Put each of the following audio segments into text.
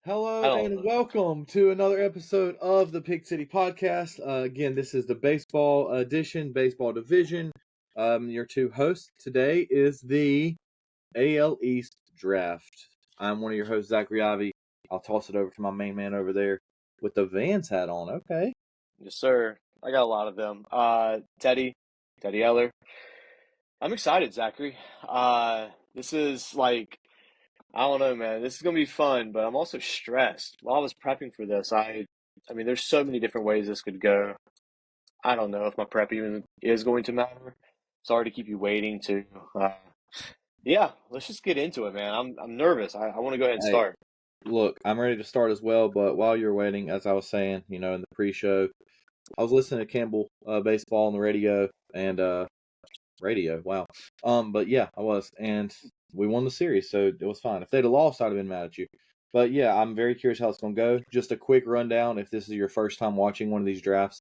Hello I don't and know. welcome to another episode of the Pick City Podcast. Again, this is the baseball edition, baseball division. Your two hosts today is the AL East Draft. I'm one of your hosts, Zachary Ivy. I'll toss it over to my main man over there with the Vans hat on. Okay. Yes, sir. I got a lot of them. Teddy Eller. I'm excited, Zachary. This is I don't know, man. This is gonna be fun, but I'm also stressed. While I was prepping for this, I mean, there's so many different ways this could go. I don't know if my prep even is going to matter. Sorry to keep you waiting to. Yeah, let's just get into it, man. I'm nervous. I want to go ahead and Hey, start. look, I'm ready to start as well, but while you're waiting, as I was saying, in the pre-show, I was listening to Campbell baseball on the radio and radio. Wow. But yeah, I was, and we won the series, so it was fine. If they'd have lost, I'd have been mad at you. But yeah, I'm very curious how it's going to go. Just a quick rundown. If this is your first time watching one of these drafts,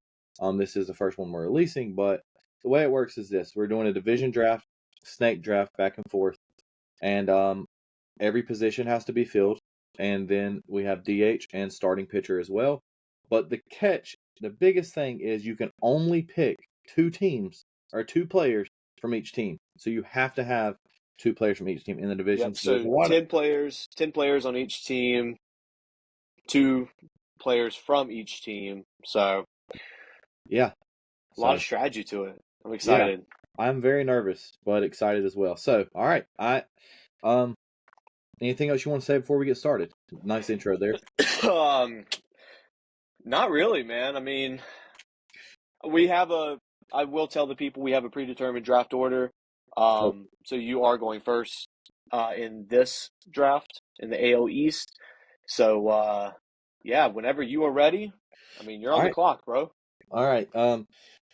this is the first one we're releasing. But the way it works is this: we're doing a division draft, snake draft, back and forth, and every position has to be filled, and then we have DH and starting pitcher as well. But the catch, the biggest thing is you can only pick two teams or two players from each team. So you have to have two players from each team in the division. Yep. So there's a So lot of 10 players on each team, 2 players from each team. So yeah. a lot of So strategy to it. I'm yeah, excited. I'm very nervous but excited as well. So all right, um anything else you want to say before we get started? Nice intro there. um, Not really, man. I mean, we have a. I will tell the people we have a predetermined draft order. Oh, So you are going first in this draft in the AL East. So yeah, whenever you are ready, I mean, you're all on the right. clock, bro. All right.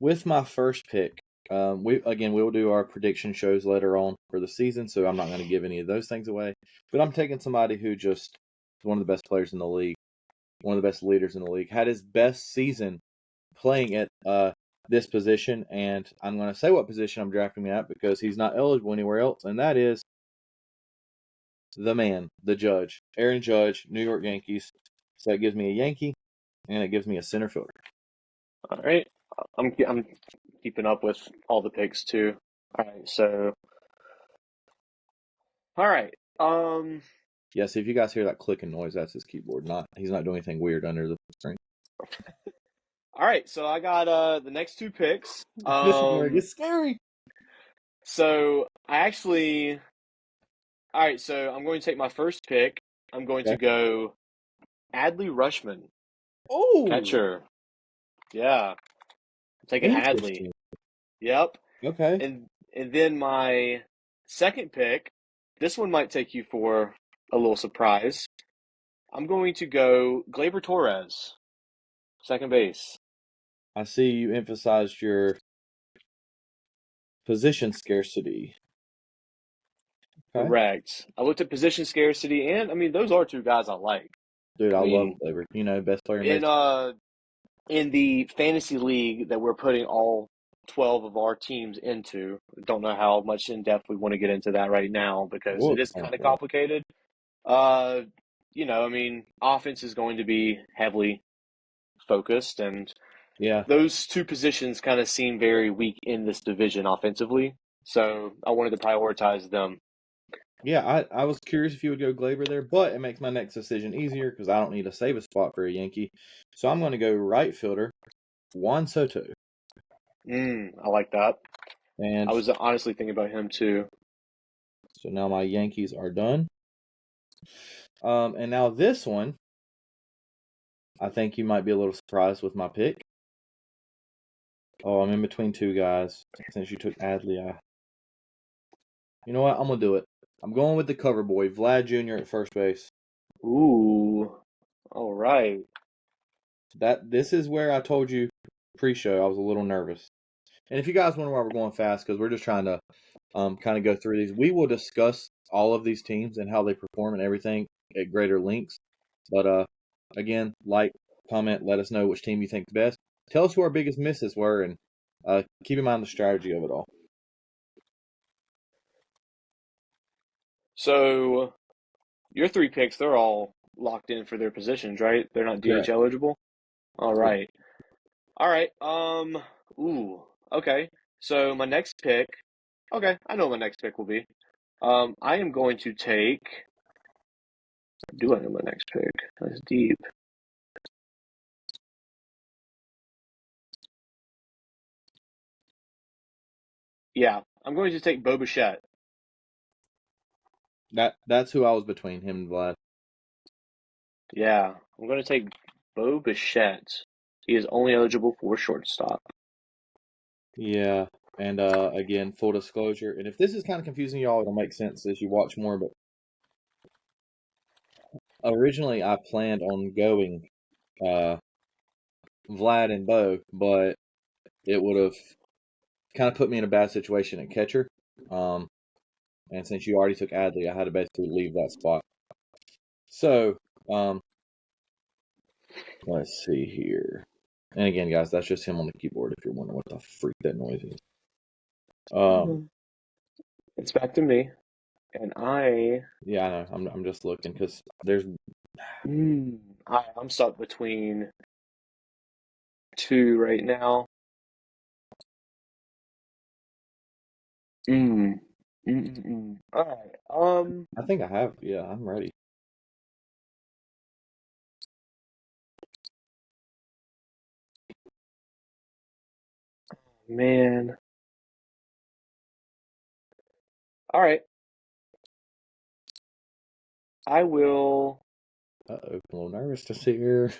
With my first pick, we'll do our prediction shows later on for the season, so I'm not going to give any of those things away. But I'm taking somebody who just is one of the best players in the league, one of the best leaders in the league, had his best season playing at this position, and I'm going to say what position I'm drafting him at because he's not eligible anywhere else, and that is the man, the Judge, Aaron Judge, New York Yankees. So it gives me a Yankee, and it gives me a center fielder. All right, I'm keeping up with all the picks too. All right, so all right. Yeah, see if you guys hear that clicking noise, that's his keyboard. He's not doing anything weird under the screen. All right, so I got the next 2 picks. This is where it gets scary. So I actually, all right, so I'm going to take my first pick. I'm going to Okay. go Adley Rushman, Oh, catcher. Yeah, I'm taking Adley. interesting. Yep. Okay. And then my second pick, this one might take you for a little surprise. I'm going to go Gleyber Torres, second base. I see you emphasized your position scarcity. Okay. Correct. I looked at position scarcity, and I mean those are 2 guys I like. Dude, I I love mean, Glaber. Best player in in baseball. uh in the fantasy league that we're putting all 12 of our teams into, don't know how much in depth we want to get into that right now because We'll it is explain kind of for you. complicated. I mean, offense is going to be heavily focused, and Yeah. those 2 positions kind of seem very weak in this division offensively. So I wanted to prioritize them. Yeah, I was curious if you would go Glaber there, but it makes my next decision easier because I don't need to save a spot for a Yankee. So I'm going to go right fielder, Juan Soto. I like that. I And was honestly thinking about him too. so now my Yankees are done. And now this one, I think you might be a little surprised with my pick. Oh, I'm in between 2 guys. Since you took Adley, you know what? I'm gonna do it. I'm going with the cover boy, Vlad Jr. at first base. Ooh, all right. This is where I told you pre-show I was a little nervous. And if you guys wonder why we're going fast, because we're just trying to kind of go through these. We will discuss all of these teams and how they perform and everything at greater lengths. But again, like, comment, let us know which team you think is best. Tell us who our biggest misses were, and keep in mind the strategy of it all. So your 3 picks, they're all locked in for their positions, right? They're not DH Correct. eligible. All Correct. right. All right. Ooh. Okay. So my next pick. Okay, I know what my next pick will be. I am going to take. Do I know my next pick? That's deep. Yeah, I'm going to take Bo Bichette. That's who I was between, him and Vlad. Yeah, I'm going to take Bo Bichette. He is only eligible for shortstop. Yeah, and again, full disclosure, and if this is kind of confusing y'all, it'll make sense as you watch more. But originally, I planned on going Vlad and Bo, but it would have kind of put me in a bad situation at catcher. And since you already took Adley, I had to basically leave that spot. So, let's see here. And again, guys, that's just him on the keyboard. If you're wondering what the freak that noise is. It's back to me, and I. Yeah, I know. I'm just looking because there's. I'm stuck between two right now. All right. I think I have. Yeah, I'm ready. Man. All right. I will. I'm a little nervous to see here.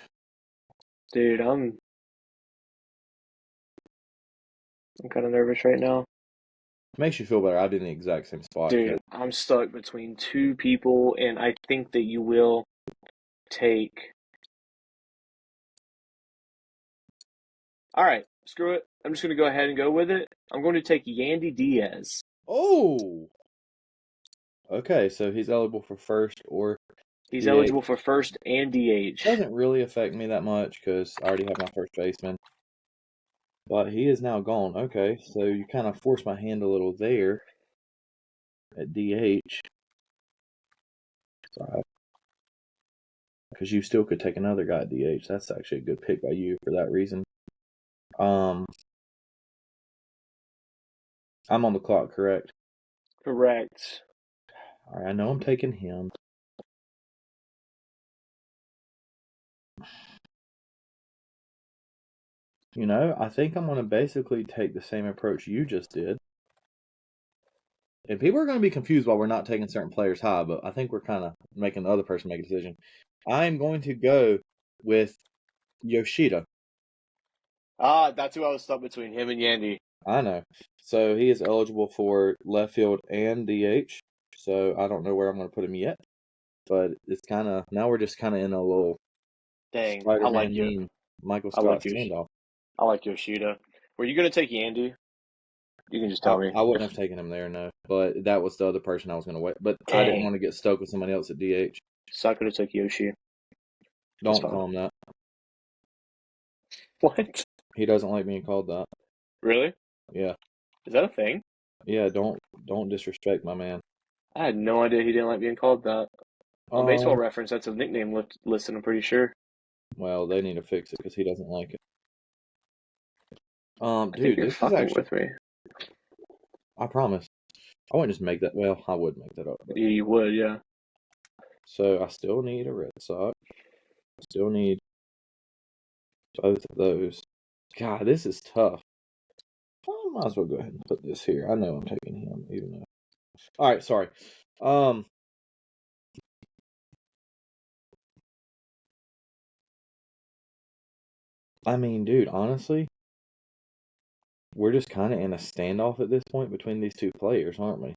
Dude, I'm kind of nervous right now. Makes you feel better. I'd be in the exact same spot. Dude, I'm stuck between two people, and I think that you will take. All right, screw it. I'm just going to go ahead and go with it. I'm going to take Yandy Diaz. Oh! Okay, so he's eligible for first or He's DH. eligible for first and DH. Doesn't really affect me that much because I already have my first baseman. But he is now gone. Okay, so you kind of forced my hand a little there at DH. Sorry. Because you still could take another guy at DH. That's actually a good pick by you for that reason. I'm on the clock, correct? Correct. All right, I know I'm taking him. You know, I think I'm going to basically take the same approach you just did. And people are going to be confused why we're not taking certain players high, but I think we're kind of making the other person make a decision. I'm going to go with Yoshida. That's who I was stuck between, him and Yandy. I know. So he is eligible for left field and DH. So I don't know where I'm going to put him yet. But it's kind of, now we're just kind of in a little Dang, I Spider-Man like you. meme, Michael I Scott like Yoshida. standoff. I like Yoshida. Were you going to take Yandy? You can just tell me. I wouldn't have taken him there, no. But that was the other person I was going to wait. But I didn't Dang. want to get stuck with somebody else at DH. So I could have took Yoshi. Don't call him that. What? He doesn't like being called that. Really? Yeah. Is that a thing? Yeah, don't disrespect my man. I had no idea he didn't like being called that. On Baseball Reference, that's a nickname listed, I'm pretty sure. Well, they need to fix it because he doesn't like it. I think Dude, you're this is fucking actually. with me. I promise. I wouldn't just make that. Well, I would make that up. But. Yeah, you would, yeah. So I still need a Red Sox. I still need both of those. God, this is tough. I might as well go ahead and put this here. I know I'm taking him, even though. All right, sorry. I mean, dude, honestly, we're just kind of in a standoff at this point between these two players, aren't we?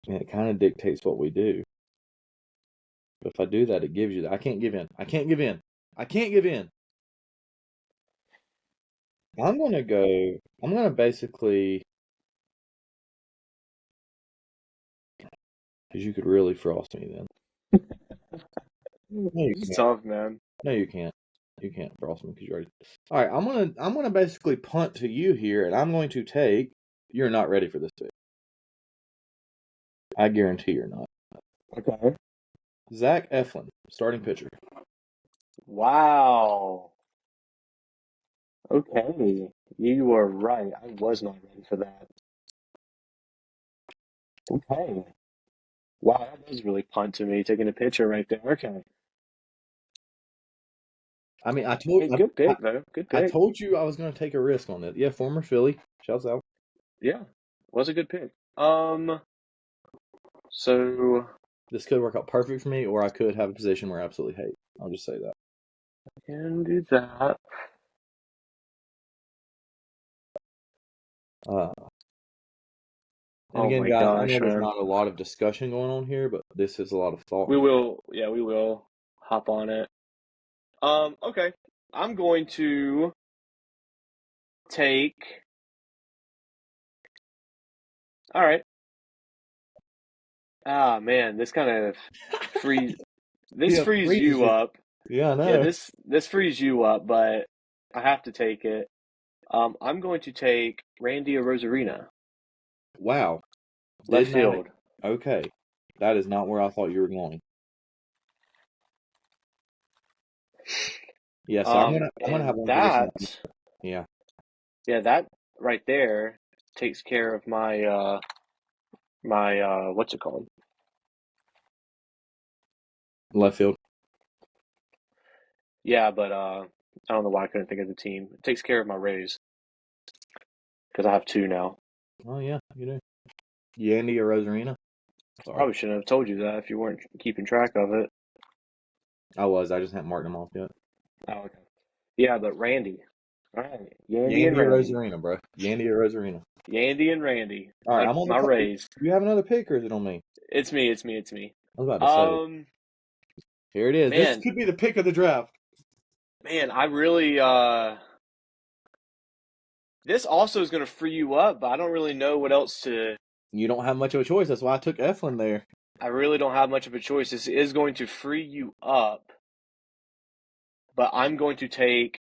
And it kind of dictates what we do. But if I do that, it gives you that. I can't give in. I can't give in. I can't give in. I'm going to basically, because you could really frost me then. No, you It's can't. tough, man. No, you can't. You can't frost me because you already. All right, I'm gonna basically punt to you here, and I'm going to take. You're not ready for this pick. I guarantee you're not. Okay. Zach Eflin, starting pitcher. Wow. Okay. You were right. I was not ready for that. Okay. Wow, that was really punt to me, taking a picture right there. Okay. I mean, Hey, good pick, though. Good I pick. told you I was going to take a risk on it. Yeah, former Philly. Shouts out. Yeah. Was a good pick. So This could work out perfect for me, or I could have a position where I absolutely hate. I'll just say that. I can do that. Uh, and Oh again, my guys, I gosh, know there's man. not a lot of discussion going on here, but this is a lot of thought. Yeah, we will hop on it. Okay. I'm going to take. All right. Ah, man, this kind of frees this Yeah, frees freezes you you. up. Yeah, I Yeah, know. this frees you up, but I have to take it. I'm going to take Randy Rosarina, Wow. left Did not. field. Okay. That is not where I thought you were going. Yeah, so I'm gonna have And one position. that, Yeah, yeah, that right there takes care of my what's it called? left field. Yeah, but I don't know why I couldn't think of the team. It takes care of my Rays because I have two now. Oh yeah, you do. Yandy or Rosarina? Sorry, Probably shouldn't have told you that if you weren't keeping track of it. I was. I just haven't marked them off yet. Oh, okay. Yeah, but Randy. All right, Yandy and Yandy or Randy. Rosarina, bro. Yandy or Rosarina. Yandy and Randy. All right, I'm on the My clock. Rays. You have another pick, or is it on me? It's me. It's me. It's me. I was about to say. Um, Here it is. This man, could be the pick of the draft. man, I really this also is going to free you up, but I don't really know what else to. You don't have much of a choice. That's why I took Eflin there. I really don't have much of a choice. This is going to free you up, but I'm going to take.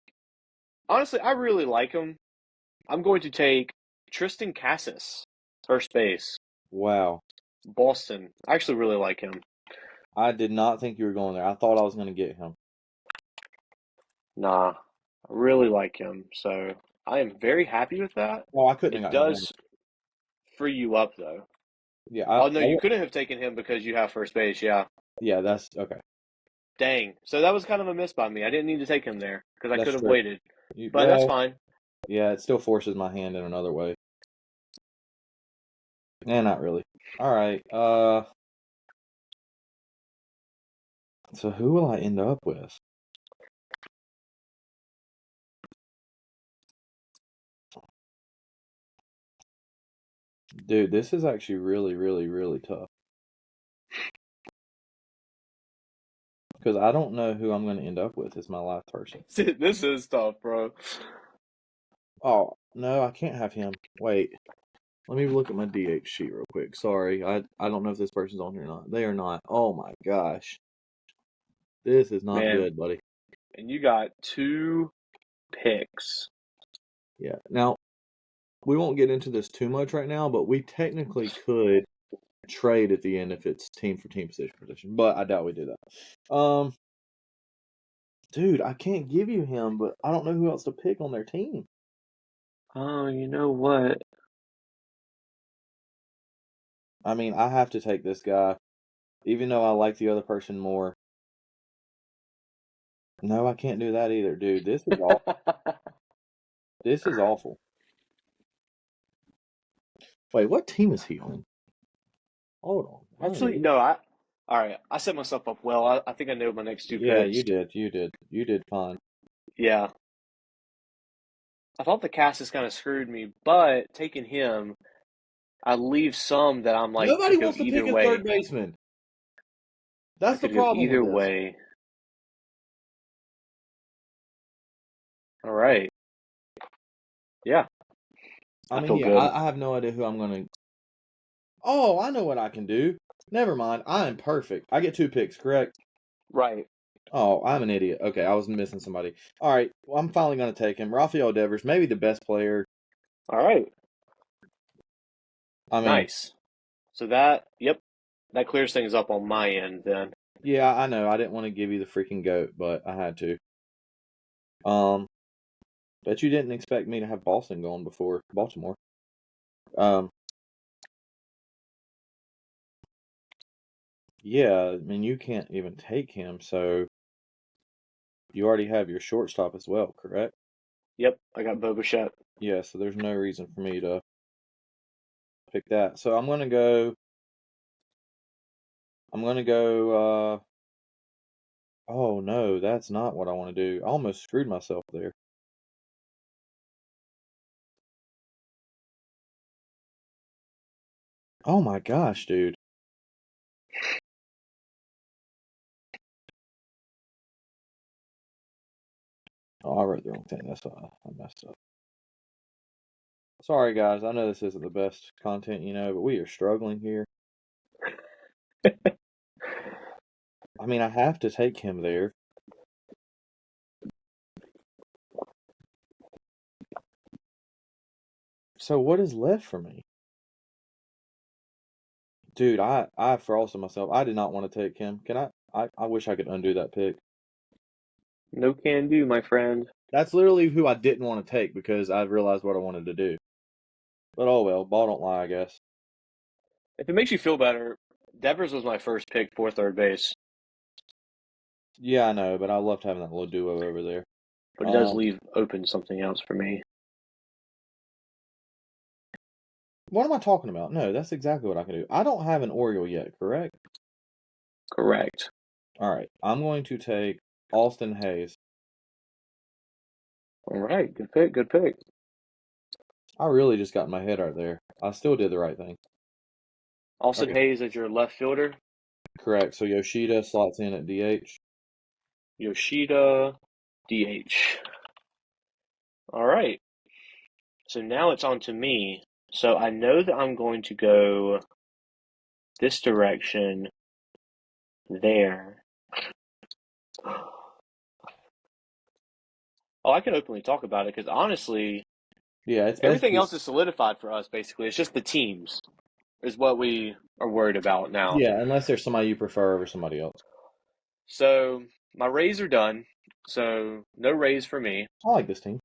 Honestly, I really like him. I'm going to take Tristan Cassis, first base, Wow. Boston. I actually really like him. I did not think you were going there. I thought I was going to get him. Nah, I really like him. So I am very happy with that. Oh, I couldn't It have gotten him. does free you up though. Yeah, Oh no, you couldn't have taken him because you have first base. Yeah. yeah, that's okay. Dang. So that was kind of a miss by me. I didn't need to take him there because I That's could have true. waited. But that's Well, fine. yeah, it still forces my hand in another way. Not really. All right. So who will I end up with? Dude, this is actually really, really, really tough. Because I don't know who I'm going to end up with as my last person. This is tough, bro. Oh, no, I can't have him. Wait. Let me look at my DH sheet real quick. Sorry. I don't know if this person's on here or not. They are not. Oh my gosh. This is not Man, good, buddy. and you got two picks. Yeah. Now, we won't get into this too much right now, but we technically could trade at the end if it's team for team, position for position. But I doubt we do that. Dude, I can't give you him, but I don't know who else to pick on their team. Oh, you know what? I mean, I have to take this guy, even though I like the other person more. No, I can't do that either, dude. This is awful. This is awful. Wait, what team is he on? Hold on. I'm an Actually, idiot. no, all right. I set myself up well. I think I know my next two Yeah, picks. you did. You did. You did fine. Yeah. I thought the cast has kind of screwed me, but taking him, I leave some that I'm like Nobody could go wants to pick either a third way. baseman. I That's the could go problem with either this. way. All right. Yeah, I I mean, feel yeah, good. I have no idea who I'm going to. Oh, I know what I can do. Never mind. I am perfect. I get 2 picks, correct? Right. Oh, I'm an idiot. Okay, I was missing somebody. All right, well, I'm finally going to take him. Rafael Devers, maybe the best player. All right. I mean, Nice. So yep, that clears things up on my end then. Yeah, I know. I didn't want to give you the freaking goat, but I had to. Um, but you didn't expect me to have Boston going before Baltimore. Um, yeah, I mean you can't even take him, so you already have your shortstop as well, correct? Yep, I got Bo Bichette. Yeah, so there's no reason for me to pick that. So I'm gonna go. I'm gonna go. Oh no, that's not what I want to do. I almost screwed myself there. Oh my gosh, dude. Oh, I wrote the wrong thing. That's why I messed up. Sorry, guys. I know this isn't the best content, but we are struggling here. I mean, I have to take him there. So what is left for me? Dude, I frosted myself. I did not want to take him. Can I wish I could undo that pick. No can do, my friend. That's literally who I didn't want to take because I realized what I wanted to do. But oh well, ball don't lie, I guess. If it makes you feel better, Devers was my first pick for third base, Yeah, I know, but I loved having that little duo over there. but it does leave open something else for me. What am I talking about? No, that's exactly what I can do. I don't have an Oriole yet, correct? Correct. All right, I'm going to take Austin Hayes. All right, good pick, good pick. I really just got in my head right there. I still did the right thing. Austin Okay, Hayes as your left fielder. correct. So Yoshida slots in at DH. Yoshida, DH. All right. So now it's on to me. So I know that I'm going to go this direction there. Oh, I can openly talk about it because honestly, Yeah, it's everything basically else is solidified for us, basically. It's just the teams is what we are worried about now. yeah, unless there's somebody you prefer over somebody else. So my Rays are done. So no Rays for me. I like this team.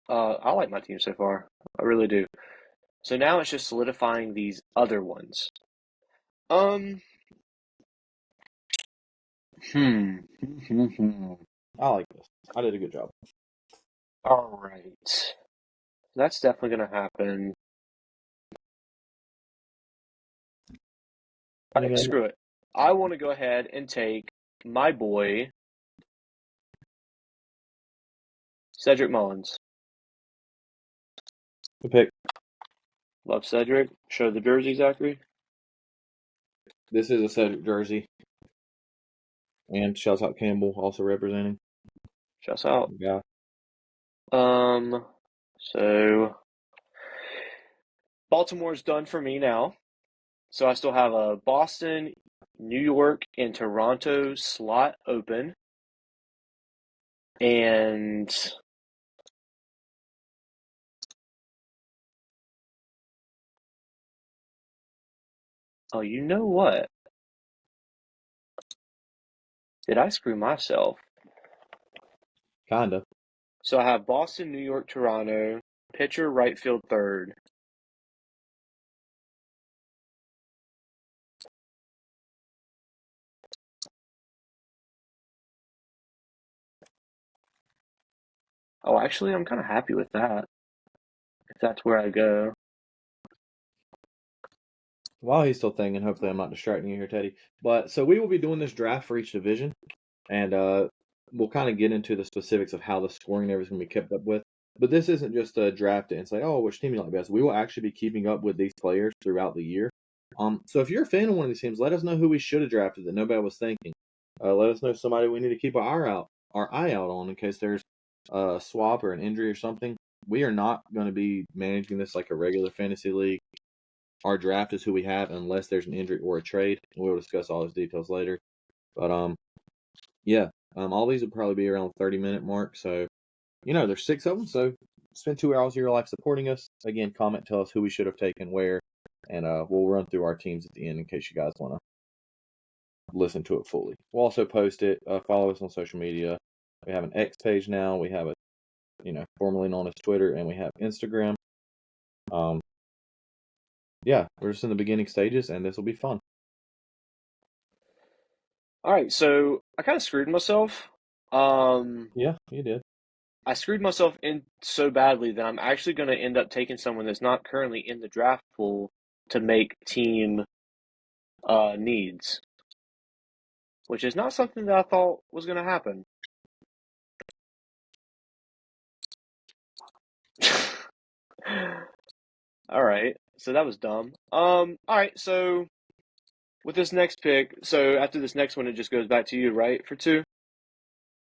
I like my team so far. I really do. So now it's just solidifying these other ones. Um, hmm. I like this. I did a good job. All right. That's definitely going to happen. All right, Anybody? screw it. I want to go ahead and take my boy, Cedric Mullins. The pick. Love Cedric. Show the jersey, Zachary. This is a Cedric jersey. And shouts out Campbell also representing. Shouts out. Yeah. So Baltimore's done for me now. So I still have a Boston, New York, and Toronto slot open. And oh, you know what? Did I screw myself? Kinda. So I have Boston, New York, Toronto, pitcher, right field, third. Oh, actually, I'm kind of happy with that. If that's where I go. While he's still thinking, hopefully I'm not distracting you here, Teddy. But so we will be doing this draft for each division, and we'll kind of get into the specifics of how the scoring and everything will be kept up with. But this isn't just a draft and say, oh, which team you like best. We will actually be keeping up with these players throughout the year. So if you're a fan of one of these teams, let us know who we should have drafted that nobody was thinking. Let us know somebody we need to keep our eye out on in case there's a swap or an injury or something. We are not going to be managing this like a regular fantasy league. Our draft is who we have unless there's an injury or a trade. We'll discuss all those details later. But yeah, all these will probably be around the 30-minute mark. So, there's 6 of them. So spend 2 hours of your life supporting us. Again, comment, tell us who we should have taken where, and we'll run through our teams at the end in case you guys want to listen to it fully. We'll also post it. Follow us on social media. We have an X page now. We have a, formerly known as Twitter, and we have Instagram. Yeah, we're just in the beginning stages, and this will be fun. All right, so I kind of screwed myself. Yeah, you did. I screwed myself in so badly that I'm actually going to end up taking someone that's not currently in the draft pool to make team needs, which is not something that I thought was going to happen. All right, so that was dumb. All right, so with this next pick, so after this next one, it just goes back to you, right, for two?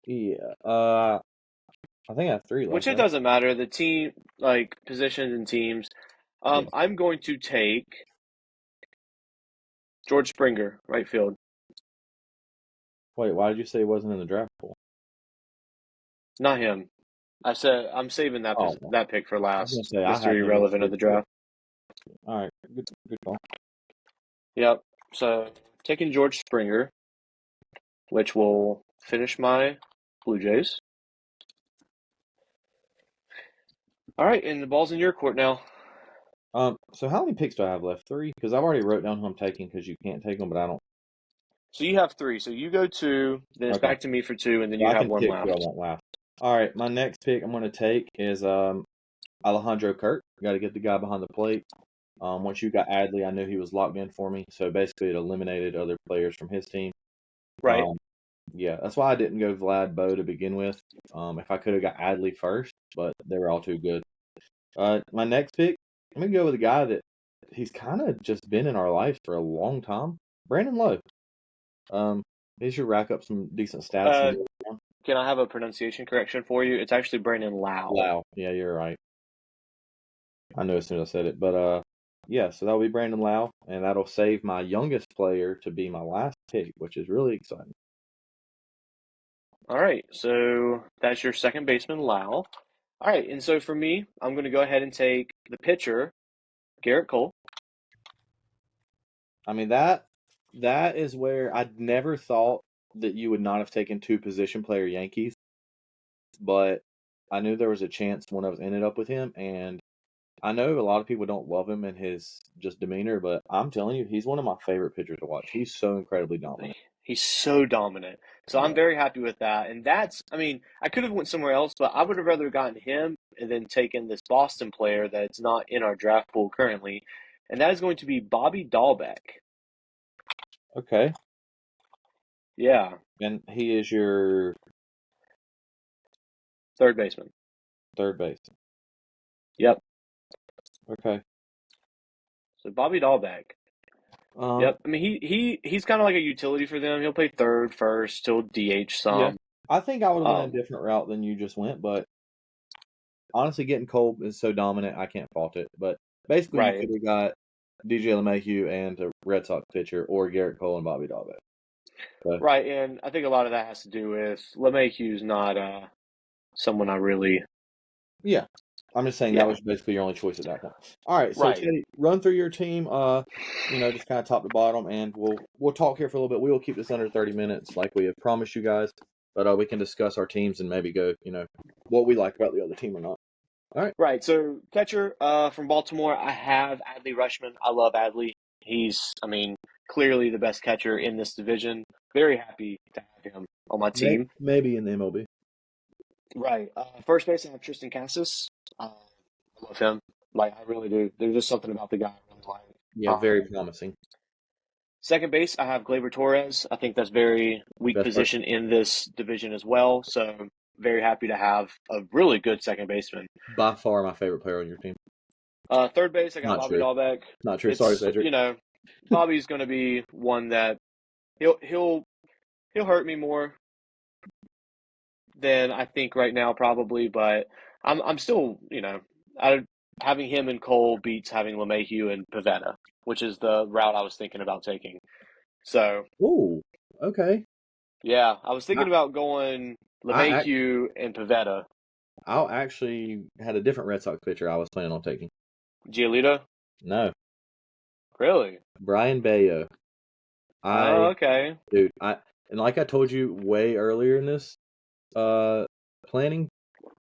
Yeah. I think I have 3 Which left, it right? doesn't matter. The team, like positions and teams. Yeah. I'm going to take George Springer, right field. Wait, why did you say he wasn't in the draft pool? Not him. I said I'm saving Oh, that pick for I was gonna last. say I Mr. had him Irrelevant of listed. the draft. All right, good call. Yep. So taking George Springer, which will finish my Blue Jays. All right, and the ball's in your court now. So how many picks do I have left? 3? Because I've already wrote down who I'm taking because you can't take them, but I don't. So you have three. So you go two, then it's Okay, back to me for two, and then so you I have can one pick who I left. want last. All right, my next pick I'm going to take is Alejandro Kirk. Got to get the guy behind the plate. Once you got Adley, I knew he was locked in for me. So basically, it eliminated other players from his team. Right. Yeah, that's why I didn't go Vlad Bow to begin with. If I could have got Adley first, but they were all too good. My next pick, I'm gonna go with a guy that he's kind of just been in our lives for a long time. Brandon Lowe. He should rack up some decent stats. Uh, can I have a pronunciation correction for you? It's actually Brandon Lau. Wow. Yeah, you're right. I knew as soon as I said it, but yeah. So that'll be Brandon Lau, and that'll save my youngest player to be my last pick, which is really exciting. All right, so that's your second baseman, Lau. All right, and so for me, I'm going to go ahead and take the pitcher, Garrett Cole. I mean that is where I never thought that you would not have taken 2 position player Yankees, but I knew there was a chance one of us ended up with him, and I know a lot of people don't love him and his just demeanor, but I'm telling you, he's one of my favorite pitchers to watch. He's so incredibly dominant. He's so dominant. So I'm Yeah. very happy with that. And that's, I mean, I could have went somewhere else, but I would have rather gotten him and then taken this Boston player that's not in our draft pool currently, and that is going to be Bobby Dahlbeck. Okay. Yeah, And he is your third baseman. third base. Yep. Okay. So Bobby Dahlbeck. Um. Yep. I mean, he's kind of like a utility for them. He'll play third, first. He'll DH Yeah. some. I think I would have went a Um, different route than you just went, but honestly, getting Cole is so dominant, I can't fault it. But basically, you right. could have got DJ LeMahieu and a Red Sox pitcher, or Garrett Cole and Bobby Dahlbeck. So, Right, and I think a lot of that has to do with LeMahieu's not someone I really. yeah, I'm just saying that Yeah. was basically your only choice at that point. All right, so Right. Teddy, run through your team. Just kind of top to bottom, and we'll talk here for a little bit. We will keep this under 30 minutes, like we have promised you guys. But we can discuss our teams and maybe go, what we like about the other team or not. All right. Right. So catcher from Baltimore, I have Adley Rushman. I love Adley. He's, I mean, clearly the best catcher in this division. Very happy to have him on my team. Maybe in the MLB. Right. First base, I have Tristan Cassis. I love him. Like, I really do. There's just something about the guy I really like. Yeah, very promising. Second base, I have Gleyber Torres. I think that's very weak Best player. position in this division as well. So very happy to have a really good second baseman. By far my favorite player on your team. Third base, I got Not Bobby true. Dahlbeck. Not true. Sorry, It's Cedric. Bobby's going to be one that he'll hurt me more than I think right now probably, but I'm still having him and Cole beats having LeMahieu and Pivetta, which is the route I was thinking about taking. So Ooh, okay. yeah, I was thinking I, about going I LeMahieu and Pivetta. I actually had a different Red Sox pitcher I was planning on taking. Giolito? No, Really? Brian Bayo. Oh, I okay. dude, and like I told you way earlier in this planning,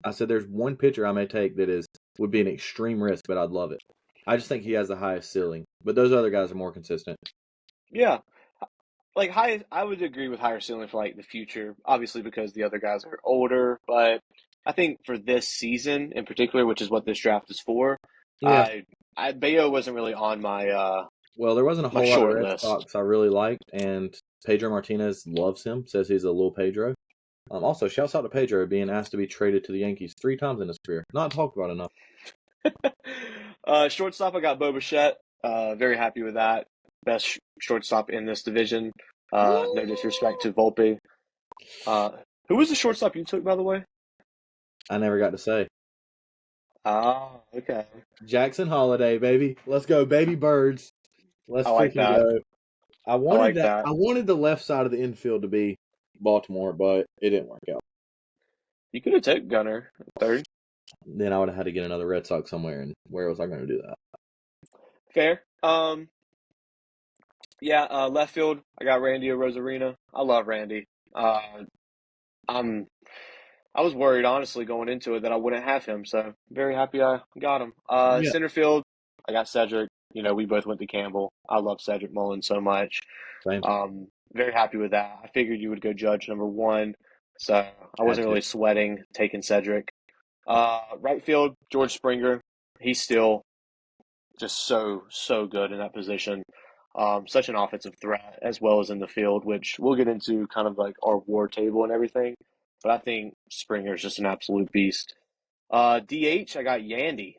I said there's one pitcher I may take that would be an extreme risk, but I'd love it. I just think he has the highest ceiling, but those other guys are more consistent. Yeah. Like I would agree with higher ceiling for like the future, obviously because the other guys are older, but I think for this season in particular, which is what this draft is for, Yeah. I Bayo wasn't really on my Well, there wasn't a my whole lot of short Red list. Sox I really liked, and Pedro Martinez loves him, says he's a little Pedro. Also, shouts out to Pedro being asked to be traded to the Yankees 3 times in his career. Not talked about enough. Shortstop, I got Bo Bichette. Very happy with that. Best shortstop in this division. No disrespect to Volpe. Uh, who was the shortstop you took, by the way? I never got to say. Ah, okay. Jackson Holiday, baby. Let's go, baby birds. Let's I like freaking that. go. I I wanted like that. that. I wanted the left side of the infield to be Baltimore, but it didn't work out. You could have took Gunner at third. Then I would have had to get another Red Sox somewhere, and where was I going to do that? Fair. Yeah, left field, I got Randy Rosarina. I love Randy. I'm I was worried honestly going into it that I wouldn't have him, so very happy I got him. Yeah, Center field, I got Cedric. You know, we both went to Campbell. I love Cedric Mullins so much. same. Very happy with that. I figured you would go Judge number one, so I Had wasn't to. really sweating taking Cedric. Right field, George Springer. He's still just so good in that position. Such an offensive threat as well as in the field, which we'll get into kind of like our war table and everything. But I think Springer's just an absolute beast. DH, I got Yandy.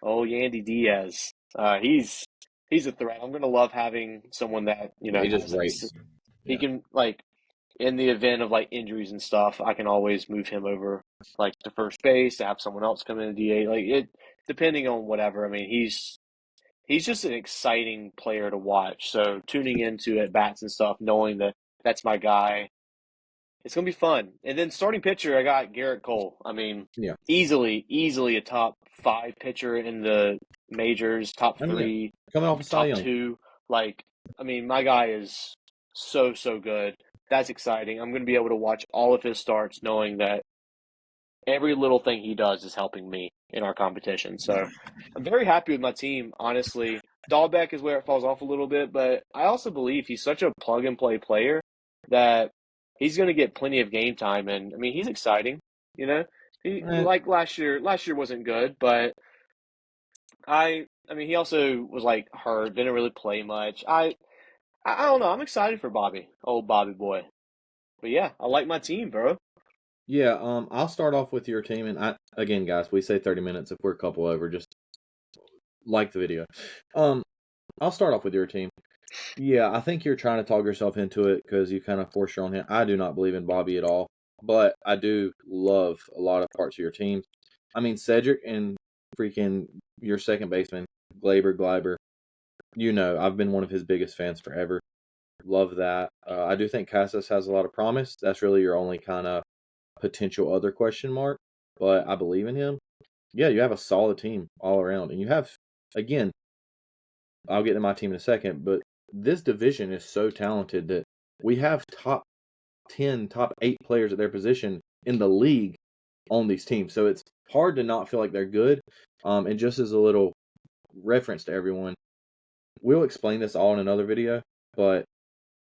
Oh, Yandy Diaz. He's a threat. I'm gonna love having someone that Yeah, he just has rates. he Yeah, can like in the event of like injuries and stuff, I can always move him over like to first base to have someone else come in DH. Like it, depending on whatever. I mean, he's just an exciting player to watch. So tuning into at bats and stuff, knowing that that's my guy, it's gonna be fun. And then starting pitcher, I got Garrett Cole. I mean, yeah. easily a top five pitcher in the majors, top I mean, yeah. three, Coming off a Cy top Young. two. Like, I mean, my guy is so good. That's exciting. I'm gonna be able to watch all of his starts, knowing that every little thing he does is helping me in our competition. So I'm very happy with my team, honestly. Dahlbeck is where it falls off a little bit, but I also believe he's such a plug and play player that he's going to get plenty of game time. And I mean, he's exciting, you know. He Eh, like last year. Last year wasn't good, but I mean, he also was like hurt, didn't really play much. I don't know. I'm excited for Bobby, old Bobby boy. But yeah, I like my team, bro. yeah. I'll start off with your team, and again, guys, we say 30 minutes if we're a couple over. Just like the video. Um, I'll start off with your team. Yeah, I think you're trying to talk yourself into it because you kind of force your own hand. I do not believe in Bobby at all, but I do love a lot of parts of your team. I mean, Cedric and freaking your second baseman, Gleiber. You know, I've been one of his biggest fans forever. Love that. I do think Casas has a lot of promise. That's really your only kind of potential other question mark, but I believe in him. Yeah, you have a solid team all around, and you have, again, I'll get to my team in a second, but this division is so talented that we have top 10, top 8 players at their position in the league on these teams. So it's hard to not feel like they're good. And just as a little reference to everyone, we'll explain this all in another video, but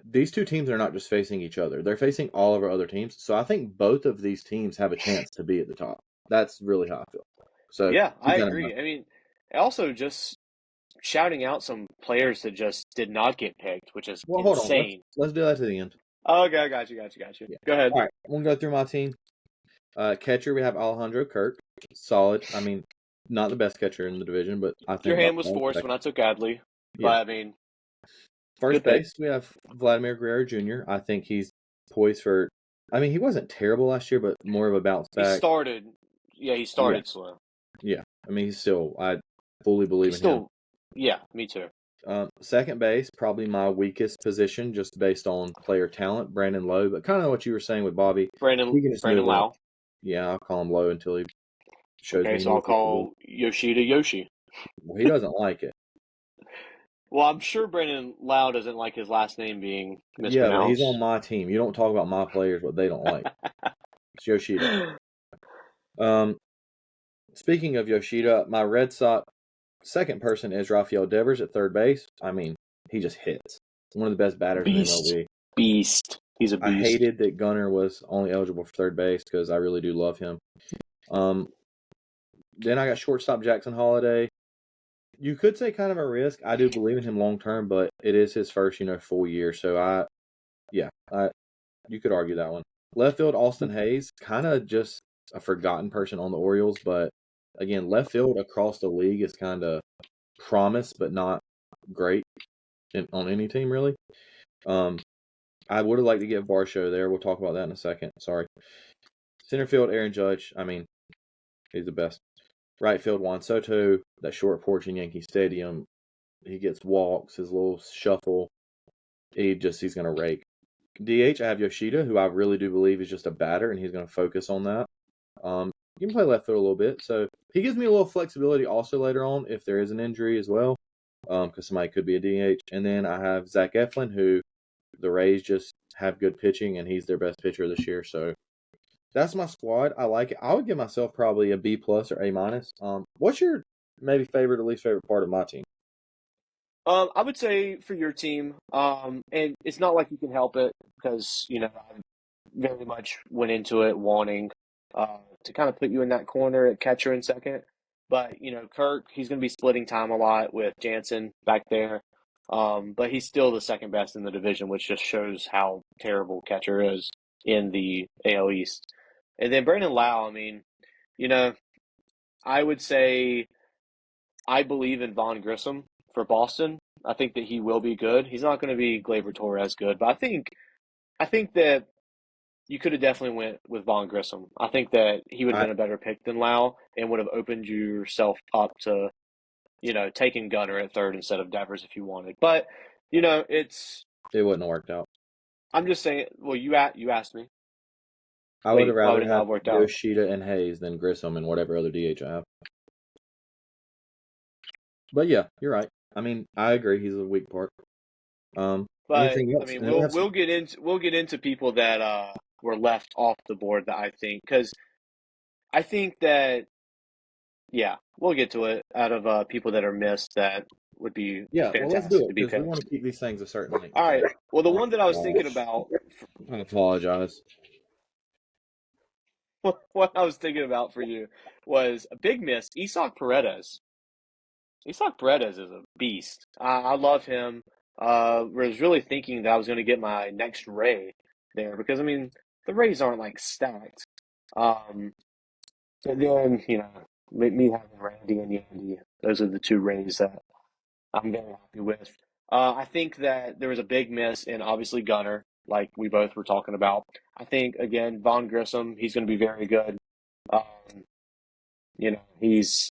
these two teams are not just facing each other. They're facing all of our other teams. So I think both of these teams have a chance to be at the top. That's really how I feel. So Yeah, keep I that in mind. agree. I mean, also just shouting out some players that just did not get picked, which is Well, hold on. Let's insane. let's do that to the end. Oh, okay, I got you. Yeah. Go ahead. All right. I'm gonna go through my team. Catcher, we have Alejandro Kirk. Solid. I mean, not the best catcher in the division, but I Your think by hand was far forced when second. I took Adley, Yeah. but I mean, First good pick. base, we have Vladimir Guerrero Jr. I think he's poised for. I mean, he wasn't terrible last year, but more of a bounce He back. started, yeah, he Yeah. started slow. Yeah. I mean, he's still. I fully believe He's in him. still, yeah, me too. Second base, probably my weakest position, just based on player talent, Brandon Lowe. But kind of what you were saying with Bobby, he can just Brandon move up. Lau. Yeah, I'll call him Lowe until he shows Okay, me he so I'll knows what to do. call Yoshida Yoshi. Well, he doesn't like it. Well, I'm sure Brandon Lau doesn't like his last name being Yeah, but he's on mispronounced. my team. You don't talk about my players what they don't like. It's Yoshida. Um, Speaking of Yoshida, my Red Sox second person is Rafael Devers at third base. I mean, he just hits. One of the best batters in Beast. MLB. Beast. He's a I beast. hated that Gunnar was only eligible for third base because I really do love him. Um, then I got shortstop Jackson Holiday. You could say kind of a risk. I do believe in him long term, but it is his first, full year. So you could argue that one. Left field Austin Hayes, kind of just a forgotten person on the Orioles, but again, left field across the league is kind of promise, but not great on any team really. I would have liked to get Varsho there. We'll talk about that in a second. Sorry. Center field Aaron Judge. I mean, he's the best. Right field Juan Soto. That short porch in Yankee Stadium. He gets walks. His little shuffle. He's gonna rake. DH, I have Yoshida, who I really do believe is just a batter, and he's going to focus on that. You can play left field a little bit, so he gives me a little flexibility also later on if there is an injury as well, because somebody could be a DH. And then I have Zach Eflin, who the Rays just have good pitching, and he's their best pitcher this year. So that's my squad. I like it. I would give myself probably a B plus or A minus. What's your maybe favorite or least favorite part of my team? I would say for your team, and it's not like you can help it because, I very much went into it wanting to kind of put you in that corner at catcher and second. But, Kirk, he's going to be splitting time a lot with Jansen back there. But he's still the second best in the division, which just shows how terrible catcher is in the AL East. And then Brandon Lau, I mean, you know, I would say I believe in Von Grissom for Boston. I think that he will be good. He's not going to be Gleyber Torres good, but I think that you could have definitely went with Von Grissom. I think that he would have I been a better pick than Lau and would have opened yourself up to, taking Gunner at third instead of Devers if you wanted. But, it's it wouldn't have worked out. I'm just saying, well, you asked me. I would have Why would rather it not have have worked out? Yoshida and Hayes than Grissom and whatever other DH I have. But yeah, you're right. I mean, I agree. He's a weak part. But Anything I else? mean, And then we have some. we'll get into people that were left off the board that I think because I think that yeah, we'll get to it out of people that are missed that would be Yeah, well, let's do fantastic it to be because we want picked. to keep these things a certain length. All So right. Well, the I one that I was thinking about, apologize. what I was thinking about for you was a big miss. Isak Paredes. Isak Paredes is a beast. I love him. Was really thinking that I was going to get my next Ray there because I mean the Rays aren't like stacked. Um, and then me having Randy and Yandy, those are the two Rays that I'm very happy with. I think that there was a big miss in obviously Gunner, like we both were talking about. I think again Von Grissom, he's going to be very good. Um, he's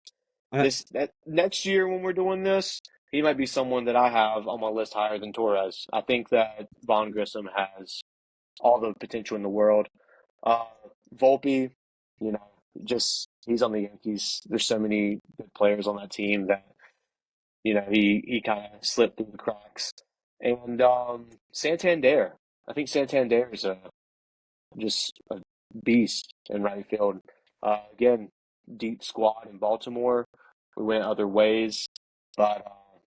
I, this that next year when we're doing this, he might be someone that I have on my list higher than Torres. I think that Von Grissom has all the potential in the world. Uh, Volpe, you know, just he's on the Yankees. There's so many good players on that team that he kind of slipped through the cracks. And Santander, I think Santander is just a beast in right field. Again, deep squad in Baltimore. We went other ways, but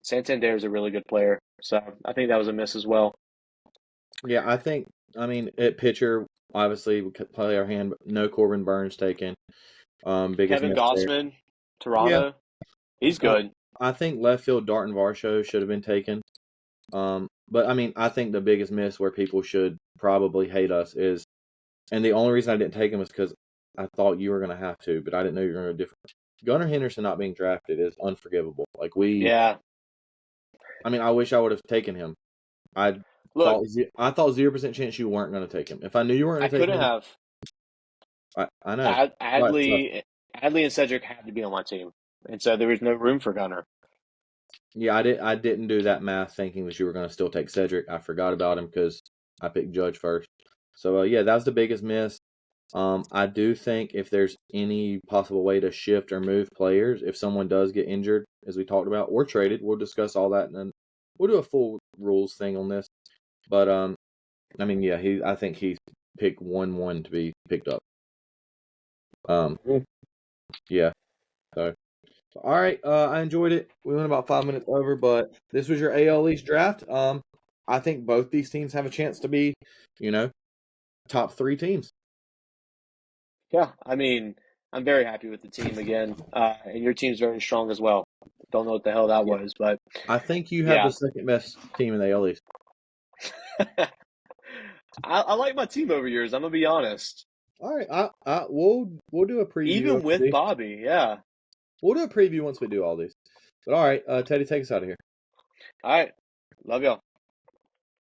Santander is a really good player. So I think that was a miss as well. yeah, I think. I mean, at pitcher, obviously we could play our hand, but no Corbin Burns taken. Biggest Kevin miss there. Gossman, Yeah, Toronto, he's uh, good. I think left field Darton Varsho should have been taken. But I mean, I think the biggest miss where people should probably hate us is, and the only reason I didn't take him is because I thought you were going to have to, but I didn't know you were going to go different. Gunnar Henderson not being drafted is unforgivable. Yeah. I mean, I wish I would have taken him. I Look, I thought 0% chance you weren't going to take him. If I knew you weren't I going to take couldn't him, have. I know. But Adley and Cedric had to be on my team, and so there was no room for Gunner. yeah, I didn't do that math thinking that you were going to still take Cedric. I forgot about him because I picked Judge first. So yeah, that was the biggest miss. I do think if there's any possible way to shift or move players, if someone does get injured, as we talked about, or traded, we'll discuss all that we'll do a full rules thing on this. But I mean, yeah, I think he's picked 1-1 to be picked up. Yeah. So, all right. I enjoyed it. We went about 5 minutes over, but this was your AL East draft. I think both these teams have a chance to be, top 3 teams. Yeah, I mean, I'm very happy with the team again, and your team's very strong as well. Don't know what the hell that Yeah. was, but I think you have yeah. the second best team in the AL East. I like my team over yours. I'm gonna be honest. All right. We'll do a preview. Even with Bobby, yeah. We'll do a preview once we do all these. But all right, Teddy, take us out of here. All right, love y'all.